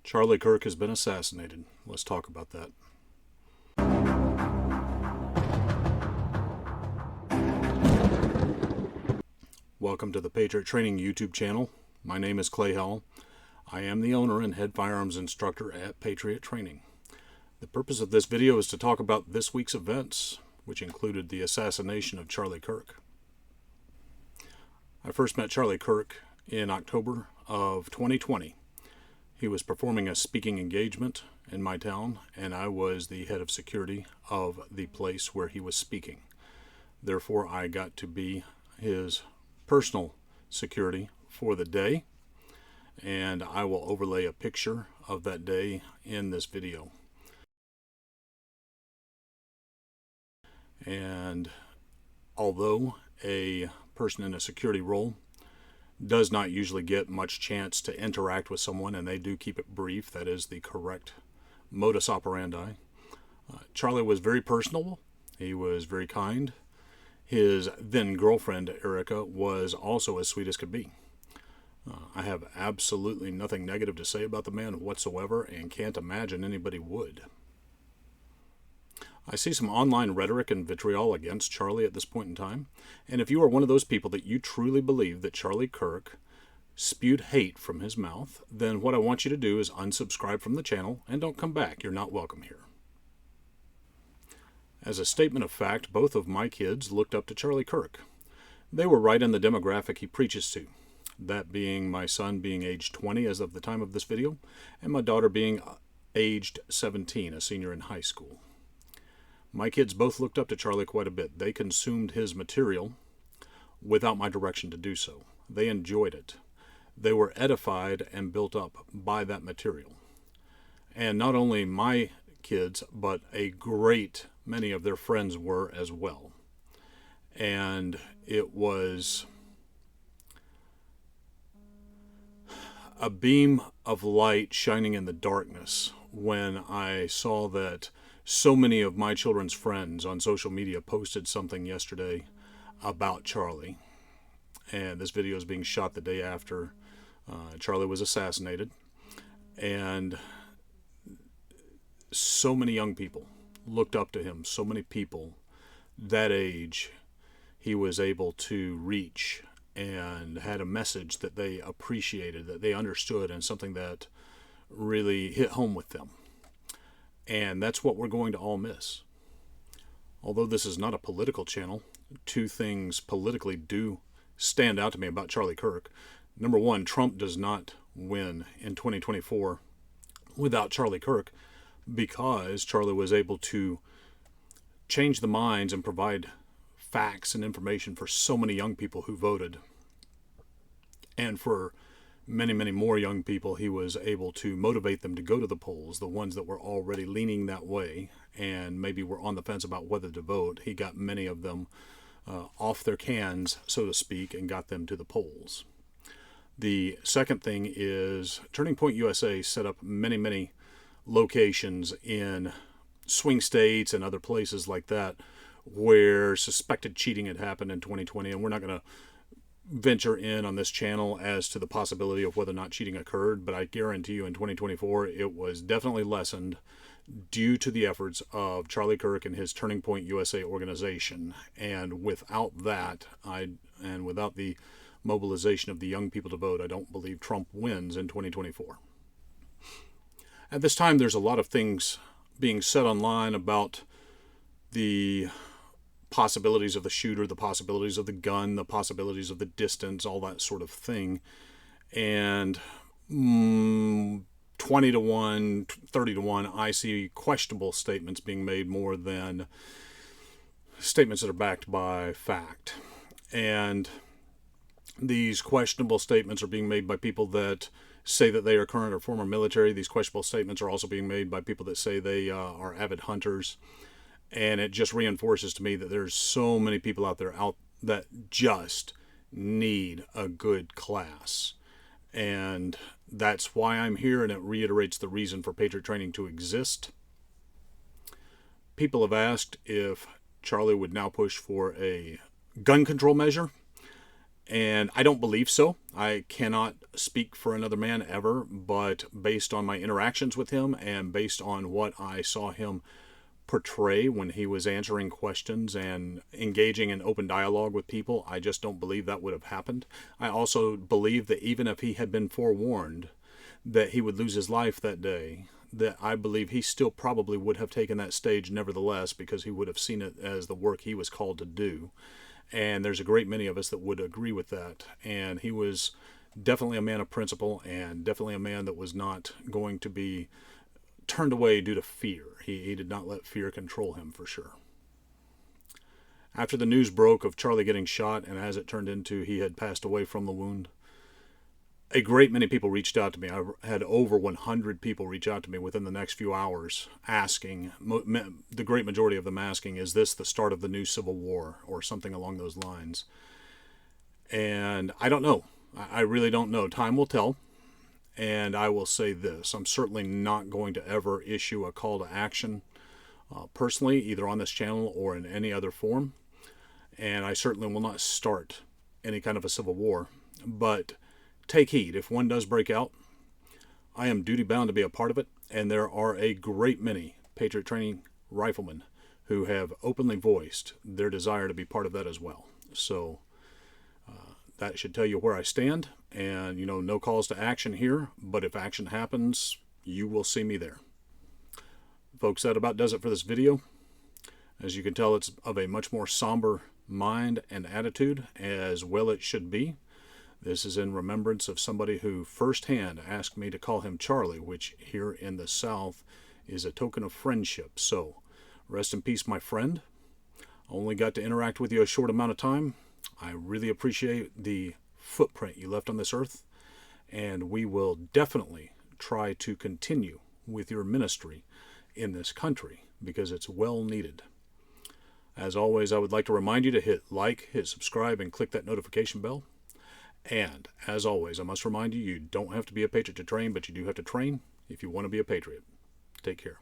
Charlie Kirk has been assassinated. Let's talk about that. Welcome to the Patriot Training YouTube channel. My name is Clay Howell. I am the owner and head firearms instructor at Patriot Training. The purpose of this video is to talk about this week's events, which included the assassination of Charlie Kirk. I first met Charlie Kirk in October of 2020. He was performing a speaking engagement in my town, and I was the head of security of the place where he was speaking. Therefore, I got to be his personal security for the day, and I will overlay a picture of that day in this video. And although a person in a security role does not usually get much chance to interact with someone, and they do keep it brief, that is the correct modus operandi. Charlie was very personable. He was very kind. His then girlfriend, Erica, was also as sweet as could be. I have absolutely nothing negative to say about the man whatsoever, and can't imagine anybody would. I see some online rhetoric and vitriol against Charlie at this point in time, and if you are one of those people that you truly believe that Charlie Kirk spewed hate from his mouth, then what I want you to do is unsubscribe from the channel and don't come back. You're not welcome here. As a statement of fact, both of my kids looked up to Charlie Kirk. They were right in the demographic he preaches to, that being my son being age 20 as of the time of this video, and my daughter being aged 17, a senior in high school. My kids both looked up to Charlie quite a bit. They consumed his material without my direction to do so. They enjoyed it. They were edified and built up by that material. And not only my kids, but a great many of their friends were as well. And it was a beam of light shining in the darkness when I saw that so many of my children's friends on social media posted something yesterday about Charlie. And this video is being shot the day after Charlie was assassinated. And so many young people looked up to him. So many people that age he was able to reach and had a message that they appreciated, that they understood, and something that really hit home with them. And that's what we're going to all miss. Although this is not a political channel, two things politically do stand out to me about Charlie Kirk. Number one, Trump does not win in 2024 without Charlie Kirk, because Charlie was able to change the minds and provide facts and information for so many young people who voted. And for many, many more young people, he was able to motivate them to go to the polls, the ones that were already leaning that way and maybe were on the fence about whether to vote. He got many of them off their cans, so to speak, and got them to the polls. The second thing is Turning Point USA set up many, many locations in swing states and other places like that where suspected cheating had happened in 2020, and we're not going to venture in on this channel as to the possibility of whether or not cheating occurred, but I guarantee you in 2024 it was definitely lessened due to the efforts of Charlie Kirk and his Turning Point USA organization. And without that, and without the mobilization of the young people to vote, I don't believe Trump wins in 2024. At this time, there's a lot of things being said online about the possibilities of the shooter, the possibilities of the gun, the possibilities of the distance, all that sort of thing. And 20 to 1, 30 to 1, I see questionable statements being made more than statements that are backed by fact. And these questionable statements are being made by people that say that they are current or former military. These questionable statements are also being made by people that say they are avid hunters. And it just reinforces to me that there's so many people out there that just need a good class. And that's why I'm here, and it reiterates the reason for Patriot Training to exist. People have asked if Charlie would now push for a gun control measure. And I don't believe so. I cannot speak for another man ever, but based on my interactions with him and based on what I saw him portray when he was answering questions and engaging in open dialogue with people, I just don't believe that would have happened. I also believe that even if he had been forewarned that he would lose his life that day, that I believe he still probably would have taken that stage nevertheless, because he would have seen it as the work he was called to do. And there's a great many of us that would agree with that. And he was definitely a man of principle, and definitely a man that was not going to be turned away due to fear. He did not let fear control him, for sure. After the news broke of Charlie getting shot, and as it turned into he had passed away from the wound, a great many people reached out to me. I had over 100 people reach out to me within the next few hours asking, the great majority of them asking, is this the start of the new Civil War or something along those lines? And I don't know. I really don't know. Time will tell. And I will say this, I'm certainly not going to ever issue a call to action personally, either on this channel or in any other form. And I certainly will not start any kind of a civil war. But take heed, if one does break out, I am duty bound to be a part of it. And there are a great many Patriot Training riflemen who have openly voiced their desire to be part of that as well. So that should tell you where I stand. And, you know, no calls to action here, but if action happens, you will see me there. Folks, that about does it for this video. As you can tell, it's of a much more somber mind and attitude, as well it should be. This is in remembrance of somebody who firsthand asked me to call him Charlie, which here in the South is a token of friendship. So, rest in peace, my friend. I only got to interact with you a short amount of time. I really appreciate the footprint you left on this earth, and we will definitely try to continue with your ministry in this country because it's well needed. As always, I would like to remind you to hit like, hit subscribe, and click that notification bell. And as always, I must remind you, you don't have to be a patriot to train, but you do have to train if you want to be a patriot. Take care.